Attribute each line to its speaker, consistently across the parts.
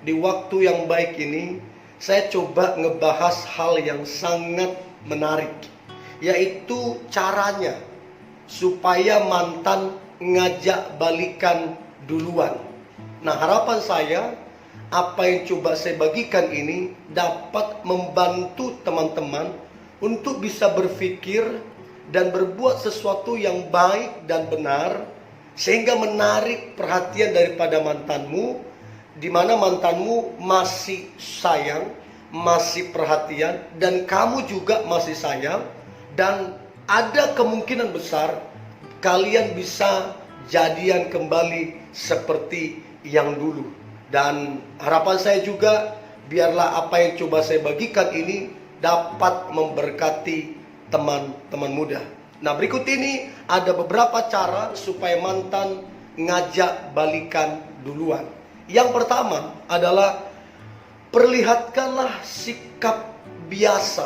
Speaker 1: di waktu yang baik ini saya coba ngebahas hal yang sangat menarik, yaitu caranya supaya mantan ngajak balikan duluan. Nah, harapan saya apa yang coba saya bagikan ini dapat membantu teman-teman untuk bisa berpikir dan berbuat sesuatu yang baik dan benar, sehingga menarik perhatian daripada mantanmu, di mana mantanmu masih sayang, masih perhatian, dan kamu juga masih sayang, dan ada kemungkinan besar kalian bisa jadian kembali seperti yang dulu. Dan harapan saya juga, biarlah apa yang coba saya bagikan ini dapat memberkati teman-teman muda. Nah, berikut ini ada beberapa cara supaya mantan ngajak balikan duluan. Yang pertama adalah perlihatkanlah sikap biasa,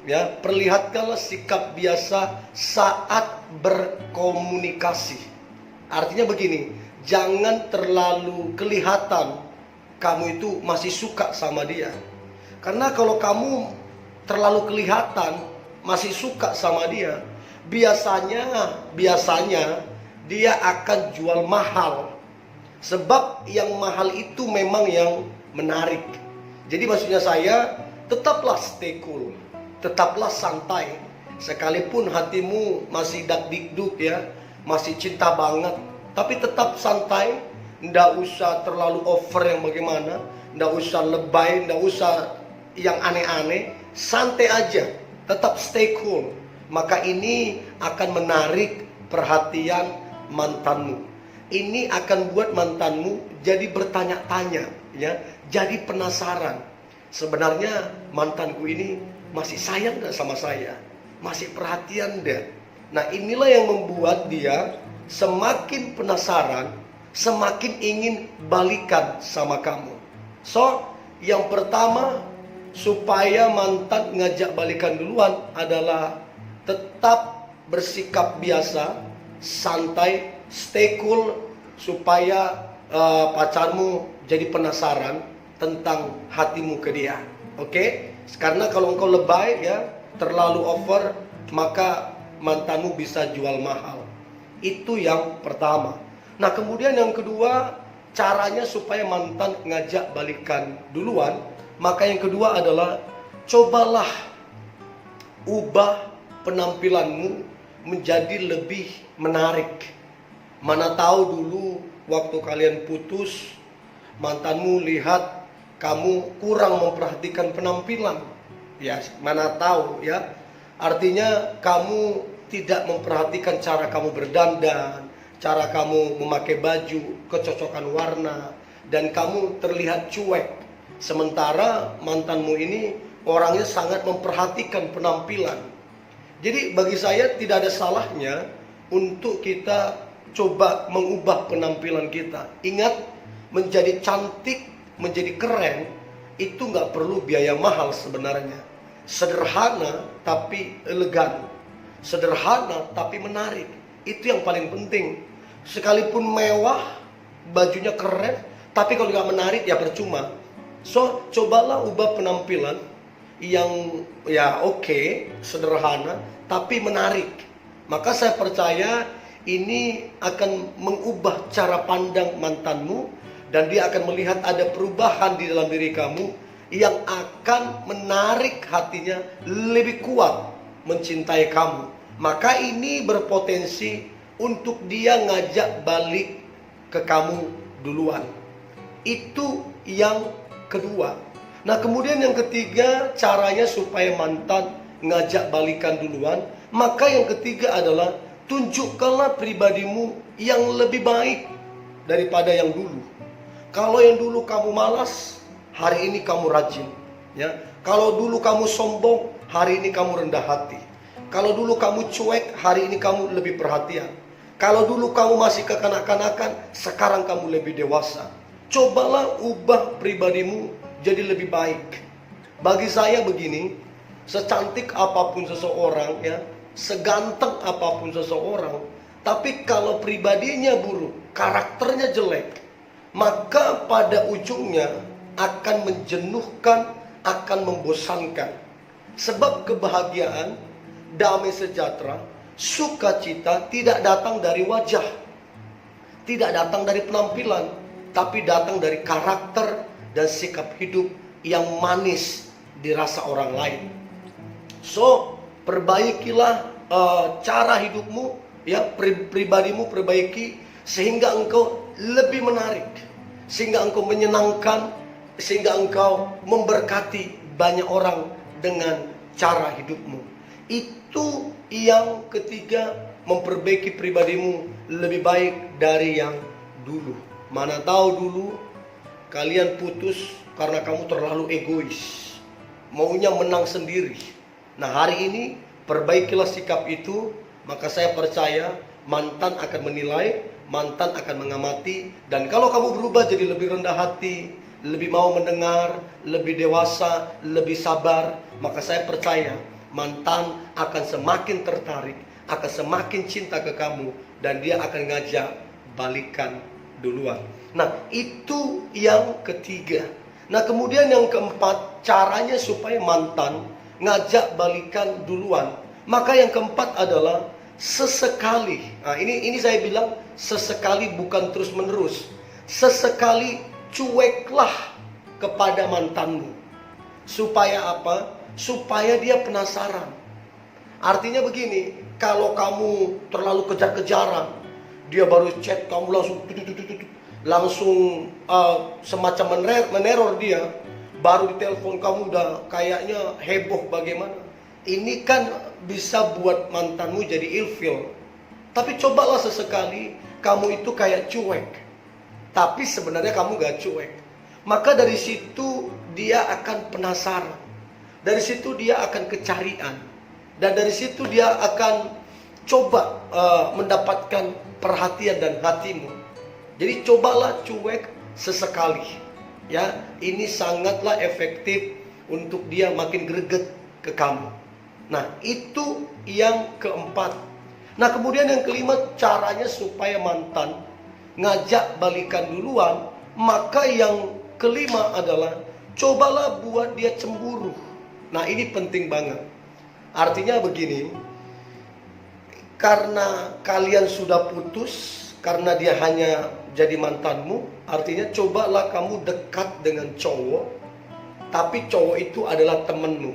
Speaker 1: ya, perlihatkanlah sikap biasa saat berkomunikasi. Artinya begini, jangan terlalu kelihatan kamu itu masih suka sama dia. Karena kalau kamu terlalu kelihatan masih suka sama dia, biasanya dia akan jual mahal. Sebab yang mahal itu memang yang menarik. Jadi maksudnya saya, tetaplah stay cool, tetaplah santai. Sekalipun hatimu masih dak-dikduk ya, masih cinta banget, tapi tetap santai. Nggak usah terlalu over yang bagaimana, nggak usah lebay, nggak usah yang aneh-aneh. Santai aja, tetap stay cool. Maka ini akan menarik perhatian mantanmu. Ini akan buat mantanmu jadi bertanya-tanya, ya, jadi penasaran. Sebenarnya mantanku ini masih sayang nggak sama saya? Masih perhatian nggak? Nah, inilah yang membuat dia semakin penasaran, semakin ingin balikan sama kamu. So, yang pertama supaya mantan ngajak balikan duluan adalah tetap bersikap biasa, santai, stay cool, supaya pacarmu jadi penasaran tentang hatimu ke dia. Oke? Karena kalau engkau lebay ya, terlalu over, maka mantanmu bisa jual mahal. Itu yang pertama. Nah, kemudian yang kedua, caranya supaya mantan ngajak balikan duluan, maka yang kedua adalah cobalah ubah penampilanmu menjadi lebih menarik. Mana tahu dulu waktu kalian putus, mantanmu lihat kamu kurang memperhatikan penampilan. Ya, mana tahu ya. Artinya kamu tidak memperhatikan cara kamu berdandan, cara kamu memakai baju, kecocokan warna, dan kamu terlihat cuek. Sementara mantanmu ini orangnya sangat memperhatikan penampilan. Jadi bagi saya tidak ada salahnya untuk kita coba mengubah penampilan kita. Ingat, menjadi cantik, menjadi keren, itu nggak perlu biaya mahal sebenarnya. Sederhana tapi elegan, sederhana tapi menarik. Itu yang paling penting. Sekalipun mewah, bajunya keren, tapi kalau nggak menarik ya percuma. So, cobalah ubah penampilan yang ya oke, sederhana, tapi menarik. Maka saya percaya ini akan mengubah cara pandang mantanmu, dan dia akan melihat ada perubahan di dalam diri kamu yang akan menarik hatinya lebih kuat mencintai kamu. Maka ini berpotensi untuk dia ngajak balik ke kamu duluan. Itu yang kedua. Nah, kemudian yang ketiga, caranya supaya mantan ngajak balikan duluan, maka yang ketiga adalah tunjukkanlah pribadimu yang lebih baik daripada yang dulu. Kalau yang dulu kamu malas, hari ini kamu rajin, ya. Kalau dulu kamu sombong, hari ini kamu rendah hati. Kalau dulu kamu cuek, hari ini kamu lebih perhatian. Kalau dulu kamu masih kekanak-kanakan, sekarang kamu lebih dewasa. Cobalah ubah pribadimu jadi lebih baik. Bagi saya begini, secantik apapun seseorang, ya, seganteng apapun seseorang, tapi kalau pribadinya buruk, karakternya jelek, maka pada ujungnya akan menjenuhkan, akan membosankan. Sebab kebahagiaan, damai sejahtera, sukacita tidak datang dari wajah, tidak datang dari penampilan, tapi datang dari karakter dan sikap hidup yang manis dirasa orang lain. So, perbaikilah cara hidupmu, ya, pribadimu perbaiki sehingga engkau lebih menarik, sehingga engkau menyenangkan, sehingga engkau memberkati banyak orang dengan cara hidupmu. Itu yang ketiga, memperbaiki pribadimu lebih baik dari yang dulu. Mana tahu dulu kalian putus karena kamu terlalu egois, maunya menang sendiri. Nah, hari ini perbaikilah sikap itu, maka saya percaya mantan akan menilai, mantan akan mengamati. Dan kalau kamu berubah jadi lebih rendah hati, lebih mau mendengar, lebih dewasa, lebih sabar, maka saya percaya mantan akan semakin tertarik, akan semakin cinta ke kamu, dan dia akan ngajak balikan duluan. Nah, itu yang ketiga. Nah, kemudian yang keempat, caranya supaya mantan ngajak balikan duluan. Maka yang keempat adalah sesekali. Nah, ini saya bilang sesekali, bukan terus menerus. Sesekali cueklah kepada mantanmu. Supaya apa? Supaya dia penasaran. Artinya begini, kalau kamu terlalu kejar-kejaran, dia baru chat kamu langsung semacam meneror dia, baru ditelepon kamu udah kayaknya heboh bagaimana. Ini kan bisa buat mantanmu jadi ilfil. Tapi cobalah sesekali kamu itu kayak cuek, tapi sebenarnya kamu gak cuek. Maka dari situ dia akan penasaran, dari situ dia akan kecarian, dan dari situ dia akan coba mendapatkan perhatian dan hatimu. Jadi cobalah cuek sesekali, ya. Ini sangatlah efektif untuk dia makin greget ke kamu. Nah, itu yang keempat. Nah, kemudian yang kelima, caranya supaya mantan ngajak balikan duluan. Maka yang kelima adalah cobalah buat dia cemburu. Nah, ini penting banget. Artinya begini, karena kalian sudah putus, karena dia hanya jadi mantanmu, artinya cobalah kamu dekat dengan cowok, tapi cowok itu adalah temenmu,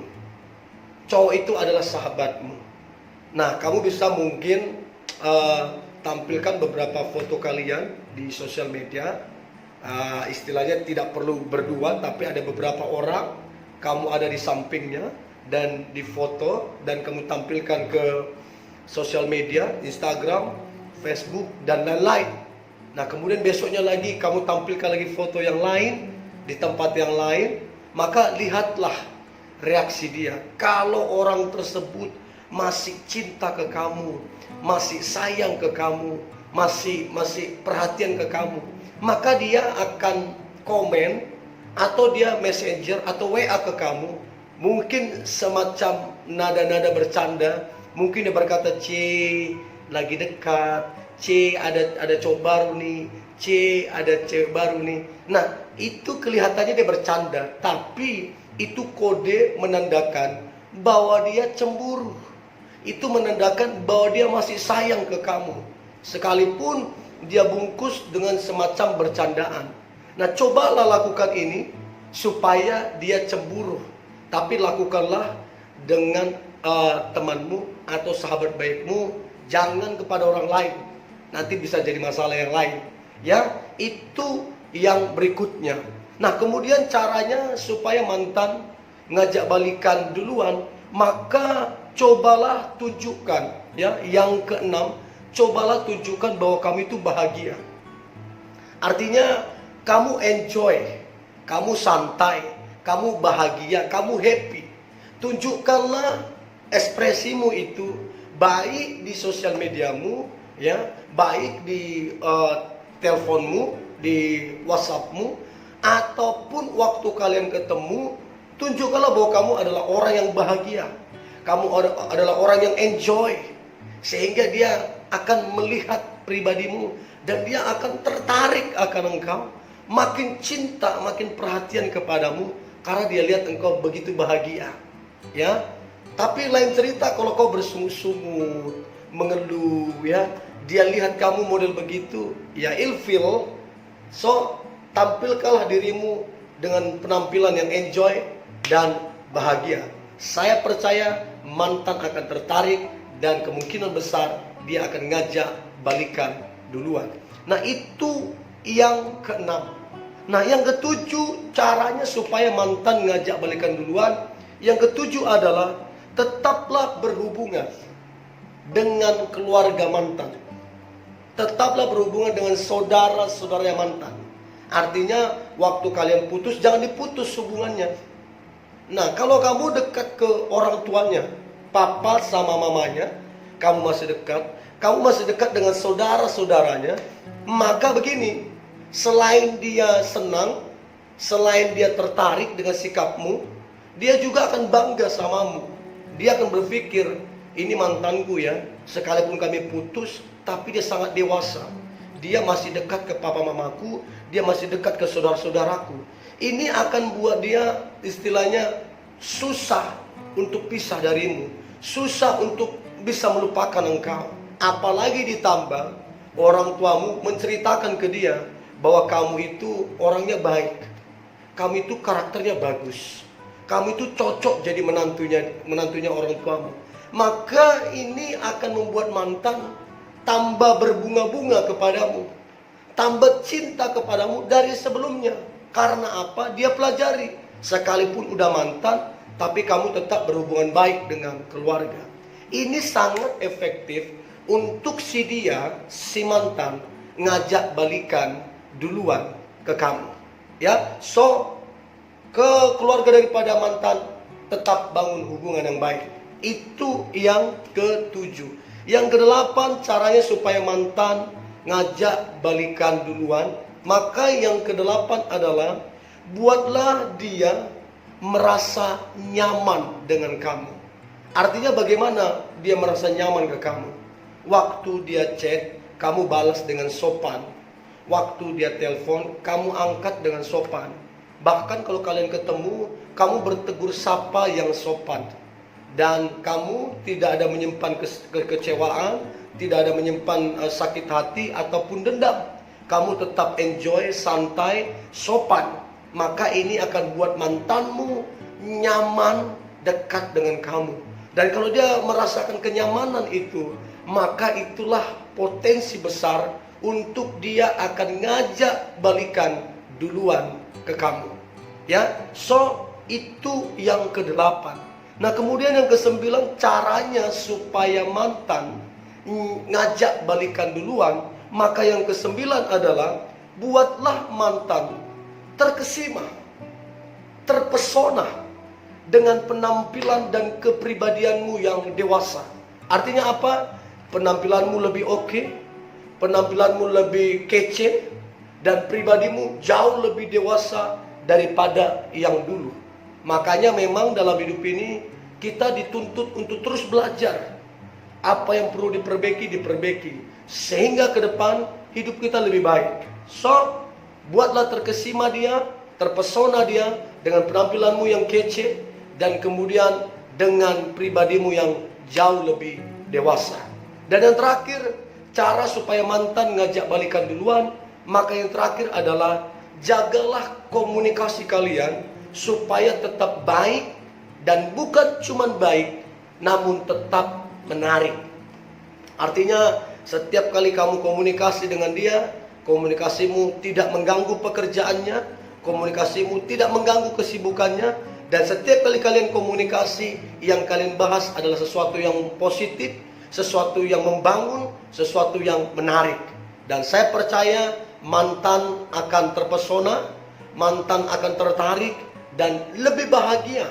Speaker 1: cowok itu adalah sahabatmu. Nah, kamu bisa mungkin tampilkan beberapa foto kalian di sosial media. Istilahnya tidak perlu berdua, tapi ada beberapa orang, kamu ada di sampingnya dan di foto, dan kamu tampilkan ke sosial media, Instagram, Facebook, dan lain-lain. Nah, kemudian besoknya lagi kamu tampilkan lagi foto yang lain di tempat yang lain. Maka lihatlah reaksi dia. Kalau orang tersebut masih cinta ke kamu, masih sayang ke kamu, masih perhatian ke kamu, maka dia akan komen, atau dia messenger atau WA ke kamu, mungkin semacam nada-nada bercanda. Mungkin dia berkata, "C, lagi dekat, C, ada cowok baru nih, C, ada cewek baru nih." Nah, itu kelihatannya dia bercanda, tapi itu kode menandakan bahwa dia cemburu. Itu menandakan bahwa dia masih sayang ke kamu, sekalipun dia bungkus dengan semacam bercandaan. Nah, cobalah lakukan ini supaya dia cemburu, tapi lakukanlah dengan temanmu atau sahabat baikmu, jangan kepada orang lain. Nanti bisa jadi masalah yang lain. Ya, itu yang berikutnya. Nah, kemudian caranya supaya mantan ngajak balikan duluan, maka cobalah tunjukkan, ya, yang keenam, cobalah tunjukkan bahwa kamu itu bahagia. Artinya kamu enjoy, kamu santai, kamu bahagia, kamu happy. Tunjukkanlah ekspresimu itu, baik di sosial mediamu, ya, baik di teleponmu, di WhatsAppmu, ataupun waktu kalian ketemu. Tunjukkanlah bahwa kamu adalah orang yang bahagia, kamu adalah orang yang enjoy, sehingga dia akan melihat pribadimu dan dia akan tertarik akan engkau, makin cinta, makin perhatian kepadamu karena dia lihat engkau begitu bahagia. Ya. Tapi lain cerita kalau kau bersungut-sungut, mengeluh, ya. Dia lihat kamu model begitu, ya ilfil. So, tampilkanlah dirimu dengan penampilan yang enjoy dan bahagia. Saya percaya mantan akan tertarik dan kemungkinan besar dia akan ngajak balikan duluan. Nah, itu yang keenam. Nah, yang ketujuh, caranya supaya mantan ngajak balikan duluan. Yang ketujuh adalah tetaplah berhubungan dengan keluarga mantan. Tetaplah berhubungan dengan saudara-saudara mantan. Artinya waktu kalian putus, jangan diputus hubungannya. Nah, kalau kamu dekat ke orang tuanya, papa sama mamanya, kamu masih dekat dengan saudara-saudaranya, maka begini, selain dia senang, selain dia tertarik dengan sikapmu, dia juga akan bangga samamu. Dia akan berpikir, ini mantanku ya, sekalipun kami putus, tapi dia sangat dewasa. Dia masih dekat ke papa mamaku, dia masih dekat ke saudara-saudaraku. Ini akan buat dia istilahnya susah untuk pisah darimu, susah untuk bisa melupakan engkau. Apalagi ditambah orang tuamu menceritakan ke dia bahwa kamu itu orangnya baik, kamu itu karakternya bagus, kamu itu cocok jadi menantunya orang tuamu. Maka ini akan membuat mantan tambah berbunga-bunga kepadamu, tambah cinta kepadamu dari sebelumnya. Karena apa? Dia pelajari, sekalipun udah mantan, tapi kamu tetap berhubungan baik dengan keluarga. Ini sangat efektif untuk si mantan ngajak balikan duluan ke kamu. Ya, so ke keluarga daripada mantan, tetap bangun hubungan yang baik. Itu yang ketujuh. Yang kedelapan, caranya supaya mantan ngajak balikan duluan. Maka yang kedelapan adalah buatlah dia merasa nyaman dengan kamu. Artinya bagaimana dia merasa nyaman ke kamu? Waktu dia chat, kamu balas dengan sopan. Waktu dia telepon, kamu angkat dengan sopan. Bahkan kalau kalian ketemu, kamu bertegur sapa yang sopan. Dan kamu tidak ada menyimpan kekecewaan, tidak ada menyimpan sakit hati ataupun dendam. Kamu tetap enjoy, santai, sopan. Maka ini akan buat mantanmu nyaman dekat dengan kamu. Dan kalau dia merasakan kenyamanan itu, maka itulah potensi besar untuk dia akan ngajak balikan duluan ke kamu. Ya, so itu yang kedelapan. Nah, kemudian yang kesembilan, caranya supaya mantan ngajak balikan duluan. Maka yang kesembilan adalah buatlah mantan terkesima, terpesona dengan penampilan dan kepribadianmu yang dewasa. Artinya apa? Penampilanmu lebih oke, penampilanmu lebih kece, dan pribadimu jauh lebih dewasa daripada yang dulu. Makanya memang dalam hidup ini kita dituntut untuk terus belajar. Apa yang perlu diperbaiki, sehingga ke depan hidup kita lebih baik. So, buatlah terkesima dia, terpesona dia dengan penampilanmu yang kece, dan kemudian dengan pribadimu yang jauh lebih dewasa. Dan yang terakhir, cara supaya mantan ngajak balikan duluan, maka yang terakhir adalah jagalah komunikasi kalian supaya tetap baik, dan bukan cuma baik, namun tetap menarik. Artinya setiap kali kamu komunikasi dengan dia, komunikasimu tidak mengganggu pekerjaannya, komunikasimu tidak mengganggu kesibukannya, dan setiap kali kalian komunikasi, yang kalian bahas adalah sesuatu yang positif, sesuatu yang membangun, sesuatu yang menarik. Dan saya percaya mantan akan terpesona, mantan akan tertarik, dan lebih bahagia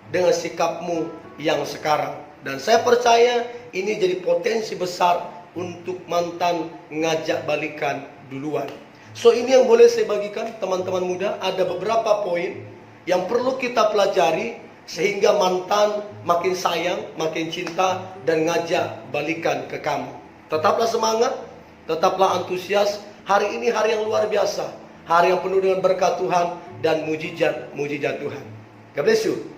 Speaker 1: dengan sikapmu yang sekarang. Dan saya percaya ini jadi potensi besar untuk mantan ngajak balikan duluan. So, ini yang boleh saya bagikan teman-teman muda. Ada beberapa poin yang perlu kita pelajari sehingga mantan makin sayang, makin cinta, dan ngajak balikan ke kamu. Tetaplah semangat, tetaplah antusias. Hari ini hari yang luar biasa. hari yang penuh dengan berkat Tuhan dan mujizat Tuhan. God bless you.